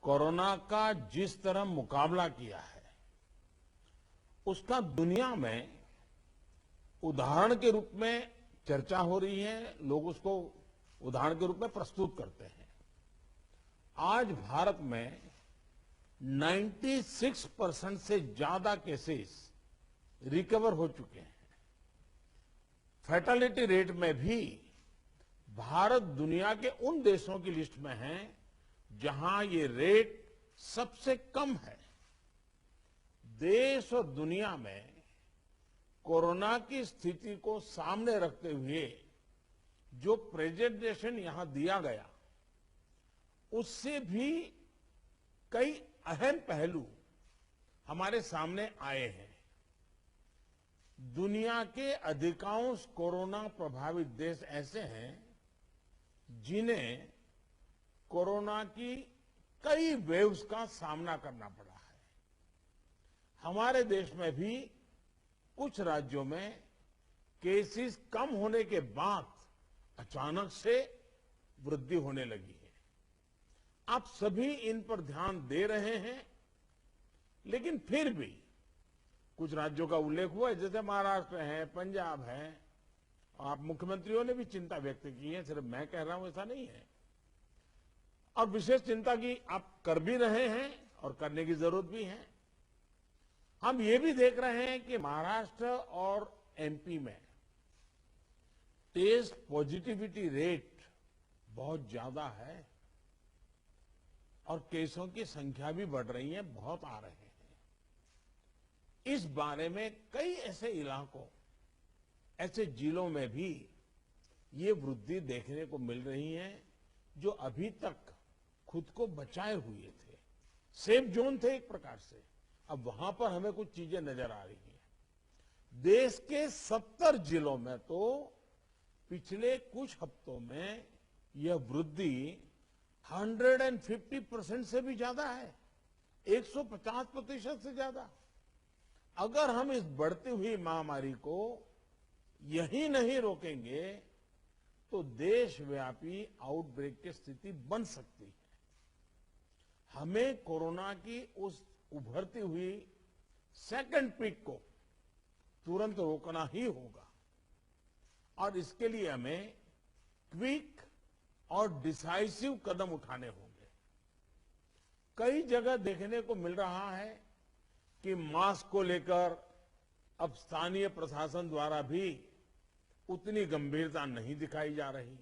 Corona का जिस तरह मुकाबला किया है उसका दुनिया में उदाहरण के रूप में चर्चा हो रही है। लोग उसको उदाहरण के रूप में प्रस्तुत करते हैं। आज भारत में 96% से ज्यादा केसेस रिकवर हो चुके हैं। फैटेलिटी रेट में भी भारत दुनिया के उन देशों की लिस्ट में है जहां ये रेट सबसे कम है। देश और दुनिया में कोरोना की स्थिति को सामने रखते हुए जो प्रेजेंटेशन यहां दिया गया उससे भी कई अहम पहलू हमारे सामने आए हैं। दुनिया के अधिकांश कोरोना प्रभावित देश ऐसे हैं जिन्हें कोरोना की कई वेव्स का सामना करना पड़ा है। हमारे देश में भी कुछ राज्यों में केसेस कम होने के बाद अचानक से वृद्धि होने लगी है। आप सभी इन पर ध्यान दे रहे हैं, लेकिन फिर भी कुछ राज्यों का उल्लेख हुआ है, जैसे महाराष्ट्र है, पंजाब है। आप मुख्यमंत्रियों ने भी चिंता व्यक्त की है, सिर्फ मैं कह रहा हूं ऐसा नहीं है। और विशेष चिंता की आप कर भी रहे हैं और करने की जरूरत भी है। हम ये भी देख रहे हैं कि महाराष्ट्र और एमपी में टेस्ट पॉजिटिविटी रेट बहुत ज्यादा है और केसों की संख्या भी बढ़ रही है, बहुत आ रहे हैं। इस बारे में कई ऐसे इलाकों, ऐसे जिलों में भी ये वृद्धि देखने को मिल रही है जो अभी तक खुद को बचाए हुए थे, सेफ जोन थे एक प्रकार से। अब वहां पर हमें कुछ चीजें नजर आ रही हैं। देश के 70 जिलों में तो पिछले कुछ हफ्तों में यह वृद्धि 150% से भी ज्यादा है, 150% से ज्यादा। अगर हम इस बढ़ती हुई महामारी को यही नहीं रोकेंगे तो देशव्यापी आउटब्रेक की स्थिति बन सकती है। हमें कोरोना की उस उभरती हुई सेकंड पीक को तुरंत रोकना ही होगा और इसके लिए हमें क्विक और डिसाइसिव कदम उठाने होंगे। कई जगह देखने को मिल रहा है कि मास्क को लेकर अब स्थानीय प्रशासन द्वारा भी उतनी गंभीरता नहीं दिखाई जा रही।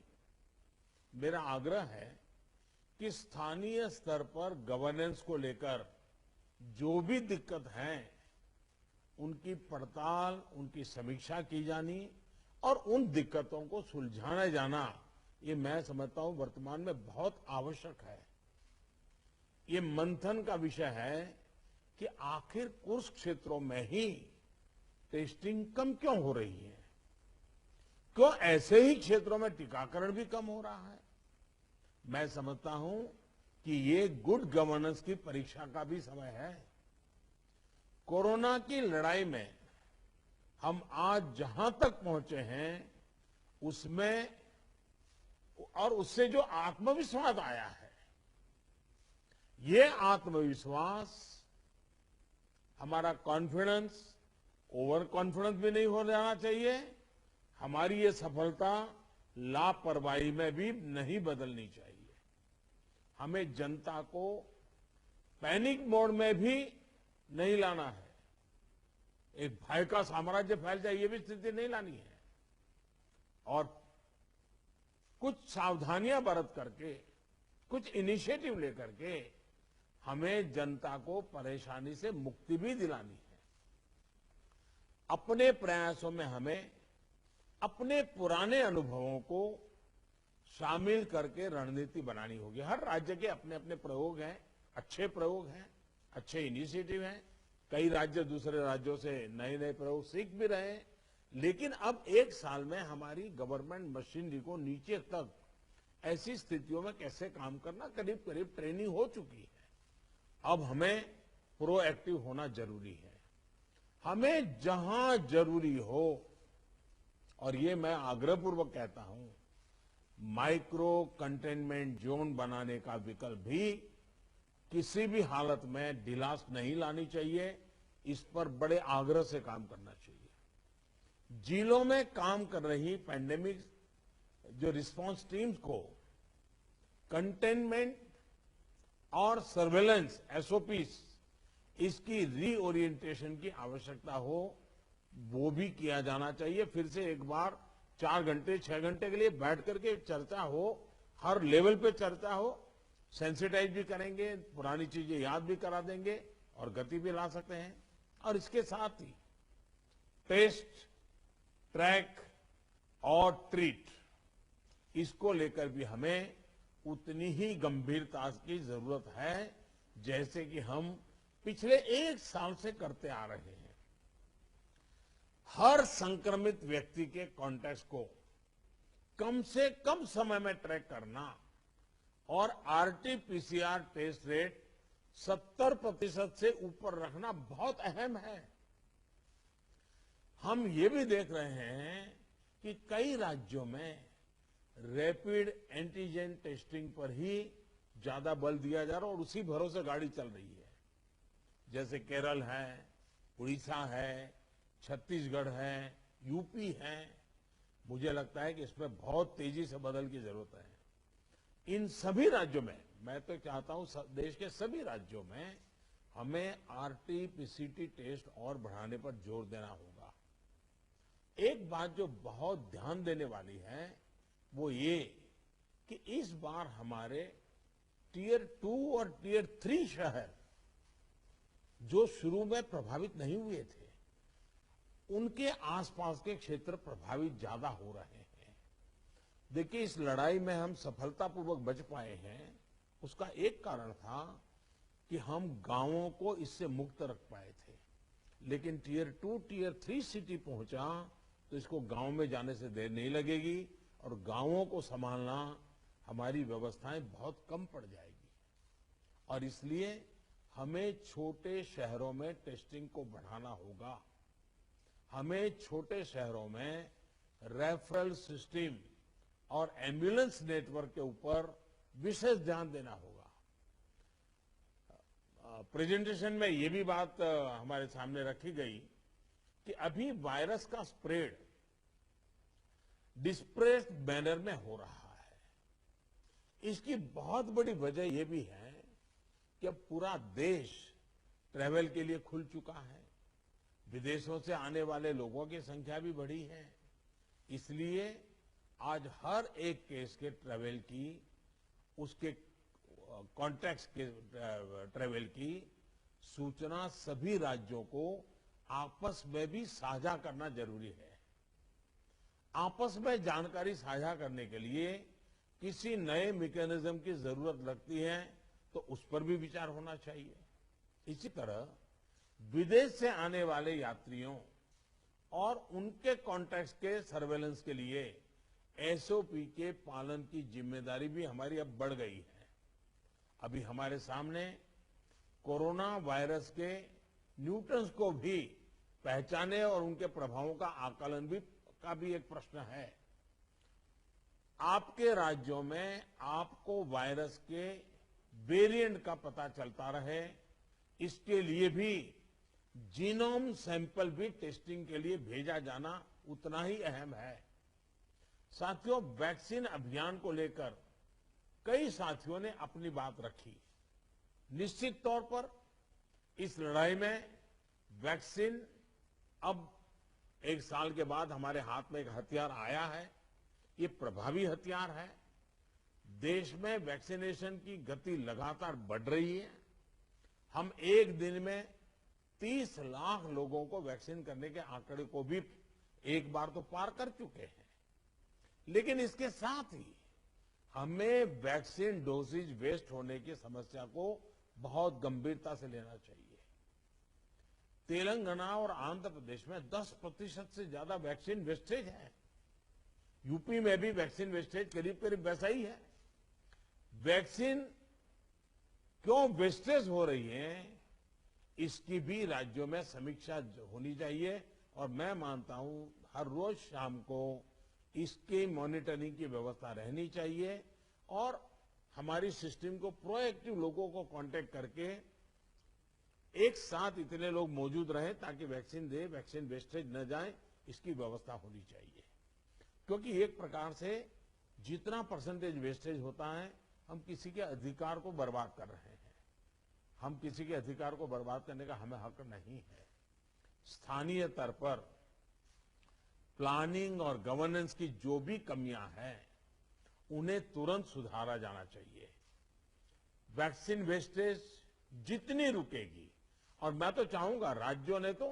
मेरा आग्रह है कि स्थानीय स्तर पर गवर्नेंस को लेकर जो भी दिक्कत है उनकी पड़ताल, उनकी समीक्षा की जानी और उन दिक्कतों को सुलझाया जाना, ये मैं समझता हूं वर्तमान में बहुत आवश्यक है। ये मंथन का विषय है कि आखिर कुछ क्षेत्रों में ही टेस्टिंग कम क्यों हो रही है, क्यों ऐसे ही क्षेत्रों में टीकाकरण भी कम हो रहा है। मैं समझता हूं कि ये गुड गवर्नेंस की परीक्षा का भी समय है। कोरोना की लड़ाई में हम आज जहां तक पहुंचे हैं उसमें और उससे जो आत्मविश्वास आया है, ये आत्मविश्वास, हमारा कॉन्फिडेंस ओवर कॉन्फिडेंस भी नहीं हो जाना चाहिए। हमारी ये सफलता लापरवाही में भी नहीं बदलनी चाहिए। हमें जनता को पैनिक मोड में भी नहीं लाना है। एक भय का साम्राज्य फैल जाए, ये भी स्थिति नहीं लानी है। और कुछ सावधानियां बरत करके, कुछ इनिशिएटिव लेकर के हमें जनता को परेशानी से मुक्ति भी दिलानी है। अपने प्रयासों में हमें अपने पुराने अनुभवों को शामिल करके रणनीति बनानी होगी। हर राज्य के अपने अपने प्रयोग हैं, अच्छे प्रयोग हैं, अच्छे इनिशिएटिव हैं। कई राज्य दूसरे राज्यों से नए नए प्रयोग सीख भी रहे हैं। लेकिन अब एक साल में हमारी गवर्नमेंट मशीनरी को नीचे तक ऐसी स्थितियों में कैसे काम करना, करीब करीब ट्रेनिंग हो चुकी है। अब हमें प्रोएक्टिव होना जरूरी है। हमें जहां जरूरी हो, और ये मैं आग्रहपूर्वक कहता हूं, माइक्रो कंटेनमेंट जोन बनाने का विकल्प भी किसी भी हालत में ढिलास नहीं लानी चाहिए। इस पर बड़े आग्रह से काम करना चाहिए। जिलों में काम कर रही पैंडेमिक जो रिस्पांस टीम्स को कंटेनमेंट और सर्वेलेंस एसओपीस इसकी रीओरिएंटेशन की आवश्यकता हो, वो भी किया जाना चाहिए। फिर से एक बार 4 घंटे 6 घंटे के लिए बैठ करके चर्चा हो, हर लेवल पे चर्चा हो, सेंसिटाइज भी करेंगे, पुरानी चीजें याद भी करा देंगे और गति भी ला सकते हैं। और इसके साथ ही टेस्ट, ट्रैक और ट्रीट, इसको लेकर भी हमें उतनी ही गंभीरता की जरूरत है जैसे कि हम पिछले 1 साल से करते आ रहे हैं। हर संक्रमित व्यक्ति के कॉन्टैक्ट को कम से कम समय में ट्रैक करना और आरटी-पीसीआर टेस्ट रेट 70% से ऊपर रखना बहुत अहम है। हम ये भी देख रहे हैं कि कई राज्यों में रैपिड एंटीजन टेस्टिंग पर ही ज्यादा बल दिया जा रहा है और उसी भरोसे गाड़ी चल रही है। जैसे केरल है, उड़ीसा है, छत्तीसगढ़ है, यूपी है। मुझे लगता है कि इसमें बहुत तेजी से बदल की जरूरत है। इन सभी राज्यों में, मैं तो चाहता हूं देश के सभी राज्यों में हमें आरटी-पीसीटी टेस्ट और बढ़ाने पर जोर देना होगा। एक बात जो बहुत ध्यान देने वाली है वो ये कि इस बार हमारे टियर 2 और टियर 3 शहर जो शुरू में प्रभावित नहीं हुए थे, उनके आसपास के क्षेत्र प्रभावित ज्यादा हो रहे हैं। देखिए, इस लड़ाई में हम सफलतापूर्वक बच पाए हैं, उसका एक कारण था कि हम गांवों को इससे मुक्त रख पाए थे। लेकिन टियर 2, टियर 3 सिटी पहुंचा तो इसको गांव में जाने से देर नहीं लगेगी और गांवों को संभालना हमारी व्यवस्थाएं बहुत कम पड़ जाएगी। और इसलिए हमें छोटे शहरों में टेस्टिंग को बढ़ाना होगा। हमें छोटे शहरों में रेफरल सिस्टम और एम्बुलेंस नेटवर्क के ऊपर विशेष ध्यान देना होगा। प्रेजेंटेशन में ये भी बात हमारे सामने रखी गई कि अभी वायरस का स्प्रेड डिस्प्रेस्ड मैनर में हो रहा है। इसकी बहुत बड़ी वजह यह भी है कि अब पूरा देश ट्रैवल के लिए खुल चुका है। विदेशों से आने वाले लोगों की संख्या भी बढ़ी है। इसलिए आज हर एक केस के ट्रैवल की, उसके कॉन्टैक्ट्स के ट्रैवल की सूचना सभी राज्यों को आपस में भी साझा करना जरूरी है। आपस में जानकारी साझा करने के लिए किसी नए मैकेनिज्म की जरूरत लगती है तो उस पर भी विचार होना चाहिए। इसी तरह विदेश से आने वाले यात्रियों और उनके कॉन्टैक्ट्स के सर्वेलेंस के लिए एसओपी के पालन की जिम्मेदारी भी हमारी अब बढ़ गई है। अभी हमारे सामने कोरोना वायरस के न्यूटन्स को भी पहचाने और उनके प्रभावों का आकलन का भी एक प्रश्न है। आपके राज्यों में आपको वायरस के वेरिएंट का पता चलता रहे, इसके लिए भी जीनोम सैंपल भी टेस्टिंग के लिए भेजा जाना उतना ही अहम है। साथियों, वैक्सीन अभियान को लेकर कई साथियों ने अपनी बात रखी। निश्चित तौर पर इस लड़ाई में वैक्सीन अब 1 साल के बाद हमारे हाथ में एक हथियार आया है। ये प्रभावी हथियार है। देश में वैक्सीनेशन की गति लगातार बढ़ रही है। हम एक दिन में 30 लाख लोगों को वैक्सीन करने के आंकड़े को भी एक बार तो पार कर चुके हैं। लेकिन इसके साथ ही हमें वैक्सीन डोसेज वेस्ट होने की समस्या को बहुत गंभीरता से लेना चाहिए। तेलंगाना और आंध्र प्रदेश में 10% से ज्यादा वैक्सीन वेस्टेज है। यूपी में भी वैक्सीन वेस्टेज करीब करीब वैसा ही है। वैक्सीन क्यों वेस्टेज हो रही है, इसकी भी राज्यों में समीक्षा होनी चाहिए और मैं मानता हूं हर रोज शाम को इसकी मॉनिटरिंग की व्यवस्था रहनी चाहिए और हमारी सिस्टम को प्रोएक्टिव लोगों को कांटेक्ट करके एक साथ इतने लोग मौजूद रहें ताकि वैक्सीन दे, वैक्सीन वेस्टेज न जाए, इसकी व्यवस्था होनी चाहिए। क्योंकि एक प्रकार से जितना परसेंटेज वेस्टेज होता है, हम किसी के अधिकार को बर्बाद कर रहे हैं। हम किसी के अधिकार को बर्बाद करने का हमें हक नहीं है। स्थानीय स्तर पर प्लानिंग और गवर्नेंस की जो भी कमियां हैं, उन्हें तुरंत सुधारा जाना चाहिए। वैक्सीन वेस्टेज जितनी रुकेगी, और मैं तो चाहूंगा राज्यों ने तो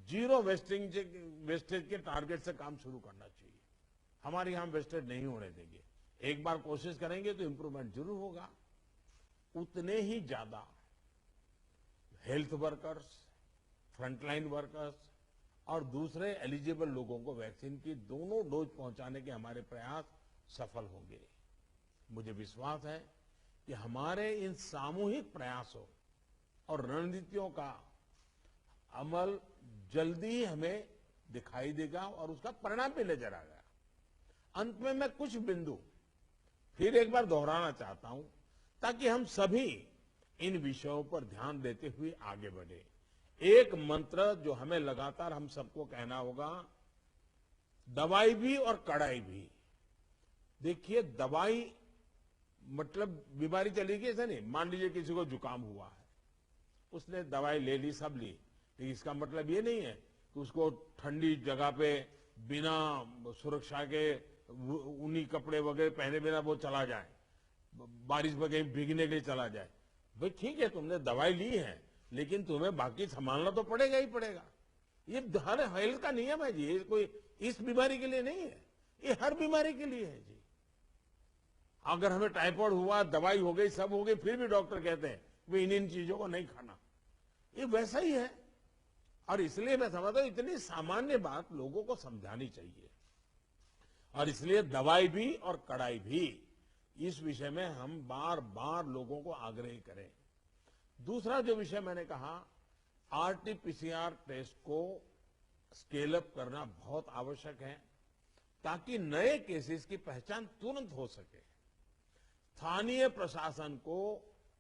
जीरो वेस्टेज के टारगेट से काम शुरू करना चाहिए। हमारे यहां वेस्टेज नहीं होने देंगे। एक बार कोशिश करेंगे तो इंप्रूवमेंट जरूर होगा। उतने ही ज्यादा हेल्थ वर्कर्स, फ्रंटलाइन वर्कर्स और दूसरे एलिजिबल लोगों को वैक्सीन की दोनों डोज पहुंचाने के हमारे प्रयास सफल होंगे। मुझे विश्वास है कि हमारे इन सामूहिक प्रयासों और रणनीतियों का अमल जल्दी ही हमें दिखाई देगा और उसका परिणाम भी नजर आएगा। अंत में मैं कुछ बिंदु फिर एक बार दोहराना चाहता हूं ताकि हम सभी इन विषयों पर ध्यान देते हुए आगे बढ़े। एक मंत्र जो हमें लगातार हम सबको कहना होगा, दवाई भी और कड़ाई भी। देखिए, दवाई मतलब बीमारी चली गई, ऐसा नहीं। मान लीजिए किसी को जुकाम हुआ है, उसने दवाई ले ली, सब ली, लेकिन इसका मतलब ये नहीं है कि उसको ठंडी जगह पे बिना सुरक्षा के ऊनी कपड़े वगैरह पहने बिना वो चला जाए, बारिश में कहीं भीगने के लिए चला जाए। भाई ठीक है, तुमने दवाई ली है, लेकिन तुम्हें बाकी संभालना तो पड़ेगा ही पड़ेगा। ये हर हेल्थ का नियम है जी। ये कोई इस बीमारी के लिए नहीं है, ये हर बीमारी के लिए है जी। अगर हमें टाइफाइड हुआ, दवाई हो गई, सब हो गई, फिर भी डॉक्टर कहते हैं वे इन चीजों को नहीं खाना। ये वैसा ही है। और इसलिए मैं समझता हूं इतनी सामान्य बात लोगों को समझानी चाहिए। और इसलिए दवाई भी और कड़ाई भी, इस विषय में हम बार बार लोगों को आग्रह करें। दूसरा जो विषय मैंने कहा, आरटीपीसीआर टेस्ट को स्केल अप करना बहुत आवश्यक है ताकि नए केसेस की पहचान तुरंत हो सके। स्थानीय प्रशासन को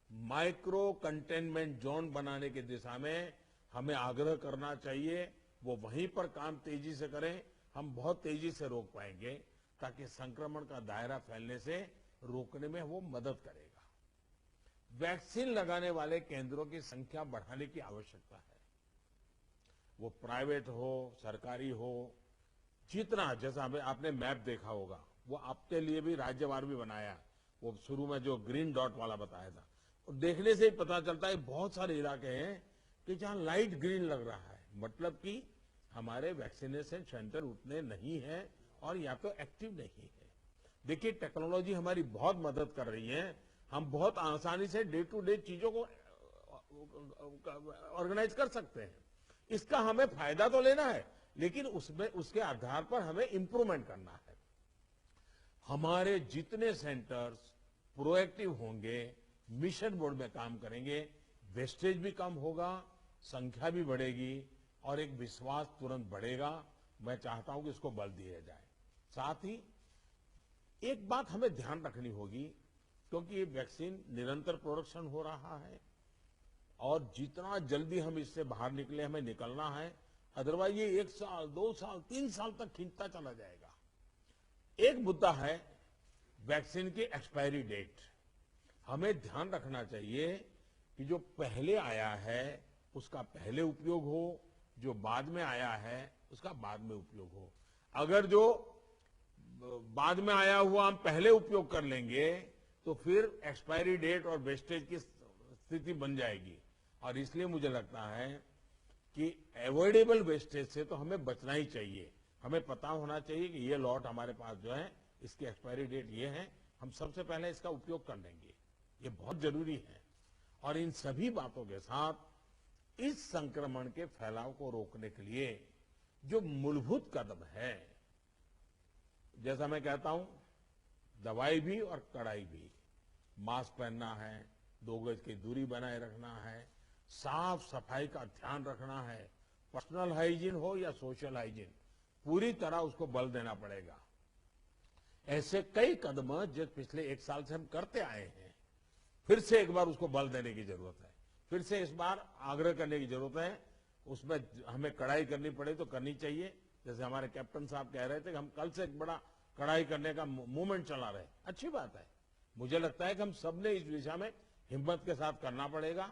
माइक्रो कंटेनमेंट जोन बनाने की दिशा में हमें आग्रह करना चाहिए। वो वहीं पर काम तेजी से करें, हम बहुत तेजी से रोक पाएंगे, ताकि संक्रमण का दायरा फैलने से रोकने में वो मदद करेगा। वैक्सीन लगाने वाले केंद्रों की संख्या बढ़ाने की आवश्यकता है। वो प्राइवेट हो, सरकारी हो, जितना, जैसा आपने मैप देखा होगा, वो आपके लिए भी राज्यवार भी बनाया। वो शुरू में जो ग्रीन डॉट वाला बताया था, और देखने से ही पता चलता है बहुत सारे इलाके हैं कि जहां लाइट ग्रीन लग रहा है, मतलब कि हमारे वैक्सीनेशन सेंटर उतने नहीं है और या तो एक्टिव नहीं है। देखिए, टेक्नोलॉजी हमारी बहुत मदद कर रही है। हम बहुत आसानी से डे टू डे चीजों को ऑर्गेनाइज कर सकते हैं। इसका हमें फायदा तो लेना है, लेकिन उसमें उसके आधार पर हमें इंप्रूवमेंट करना है। हमारे जितने सेंटर्स प्रोएक्टिव होंगे, मिशन मोड में काम करेंगे, वेस्टेज भी कम होगा, संख्या भी बढ़ेगी और एक विश्वास तुरंत बढ़ेगा। मैं चाहता हूं कि इसको बल दिया जाए। साथ ही एक बात हमें ध्यान रखनी होगी, क्योंकि ये वैक्सीन निरंतर प्रोडक्शन हो रहा है और जितना जल्दी हम इससे बाहर निकले, हमें निकलना है। अदरवाइज ये 1 साल, 2 साल, 3 साल तक खींचता चला जाएगा। एक मुद्दा है वैक्सीन की एक्सपायरी डेट। हमें ध्यान रखना चाहिए कि जो पहले आया है उसका पहले उपयोग हो, जो बाद में आया है उसका बाद में उपयोग हो। अगर जो बाद में आया हुआ हम पहले उपयोग कर लेंगे तो फिर एक्सपायरी डेट और वेस्टेज की स्थिति बन जाएगी। और इसलिए मुझे लगता है कि अवॉइडेबल वेस्टेज से तो हमें बचना ही चाहिए। हमें पता होना चाहिए कि ये लॉट हमारे पास जो है, इसकी एक्सपायरी डेट ये है, हम सबसे पहले इसका उपयोग कर लेंगे। ये बहुत जरूरी है। और इन सभी बातों के साथ इस संक्रमण के फैलाव को रोकने के लिए जो मूलभूत कदम है, जैसा मैं कहता हूं, दवाई भी और कड़ाई भी। मास्क पहनना है, 2 गज की दूरी बनाए रखना है, साफ सफाई का ध्यान रखना है। पर्सनल हाइजीन हो या सोशल हाइजीन, पूरी तरह उसको बल देना पड़ेगा। ऐसे कई कदम जो पिछले 1 साल से हम करते आए हैं, फिर से एक बार उसको बल देने की जरूरत है। फिर से इस बार आग्रह करने की जरूरत है। उसमें हमें कड़ाई करनी पड़े तो करनी चाहिए। जैसे हमारे कैप्टन साहब कह रहे थे कि हम कल से एक बड़ा कड़ाई करने का मूवमेंट चला रहे हैं, अच्छी बात है। मुझे लगता है कि हम सबने इस दिशा में हिम्मत के साथ करना पड़ेगा।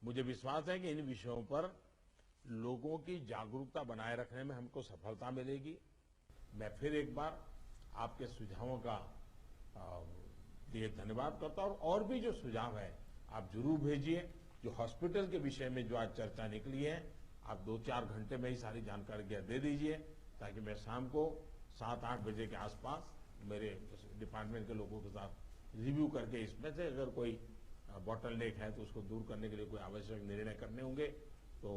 मुझे विश्वास है कि इन विषयों पर लोगों की जागरूकता बनाए रखने में हमको सफलता मिलेगी। मैं फिर एक बार आपके सुझावों का लिए धन्यवाद करता हूं। और भी जो सुझाव है आप जरूर भेजिए। जो हॉस्पिटल के विषय में जो आज चर्चा निकली है, आप 2-4 घंटे में ही सारी जानकारी दे दीजिए, ताकि मैं शाम को 7-8 बजे के आसपास मेरे डिपार्टमेंट के लोगों के साथ रिव्यू करके इसमें से अगर कोई बॉटल नेक है तो उसको दूर करने के लिए कोई आवश्यक निर्णय करने होंगे तो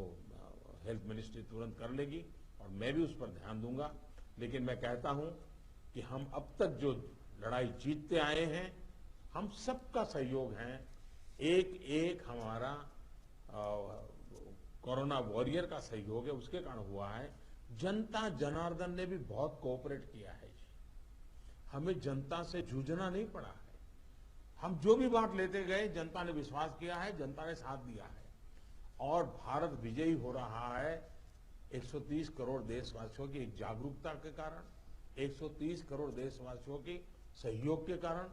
हेल्थ मिनिस्ट्री तुरंत कर लेगी और मैं भी उस पर ध्यान दूंगा। लेकिन मैं कहता हूं कि हम अब तक जो लड़ाई जीतते आए हैं, हम सबका सहयोग है। एक एक हमारा कोरोना वॉरियर का सहयोग है, उसके कारण हुआ है। जनता जनार्दन ने भी बहुत कोऑपरेट किया है जी। हमें जनता से जूझना नहीं पड़ा है। हम जो भी बात लेते गए, जनता ने विश्वास किया है, जनता ने साथ दिया है और भारत विजयी हो रहा है 130 करोड़ देशवासियों की एक जागरूकता के कारण, 130 करोड़ देशवासियों के सहयोग के कारण,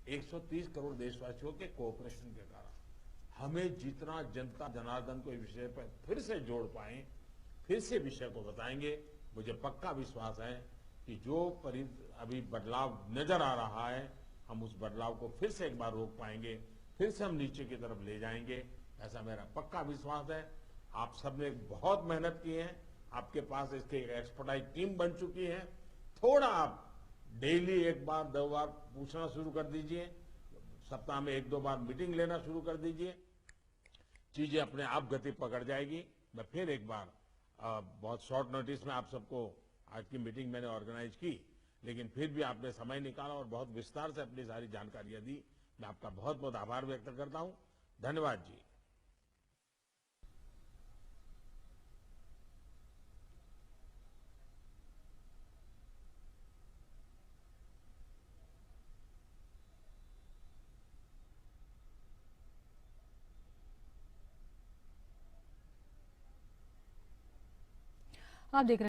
130 करोड़ देशवासियों के कोऑपरेशन के कारण। हमें जितना जनता जनार्दन को इस विषय पर फिर से जोड़ पाए, फिर से विषय को बताएंगे, मुझे पक्का विश्वास है कि जो अभी बदलाव नजर आ रहा है, हम उस बदलाव को फिर से एक बार रोक पाएंगे, फिर से हम नीचे की तरफ ले जाएंगे, ऐसा मेरा पक्का विश्वास है। आप सबने बहुत मेहनत की है, आपके पास इसकी एक एक्सपर्टाइज टीम बन चुकी है। थोड़ा आप डेली 1 बार 2 बार पूछना शुरू कर दीजिए, सप्ताह में 1-2 बार मीटिंग लेना शुरू कर दीजिए, चीजें अपने आप गति पकड़ जाएगी। मैं फिर एक बार बहुत शॉर्ट नोटिस में आप सबको आज की मीटिंग मैंने ऑर्गेनाइज की, लेकिन फिर भी आपने समय निकाला और बहुत विस्तार से अपनी सारी जानकारियां दी। मैं आपका बहुत बहुत आभार व्यक्त करता हूं। धन्यवाद जी। आप देख रहे हैं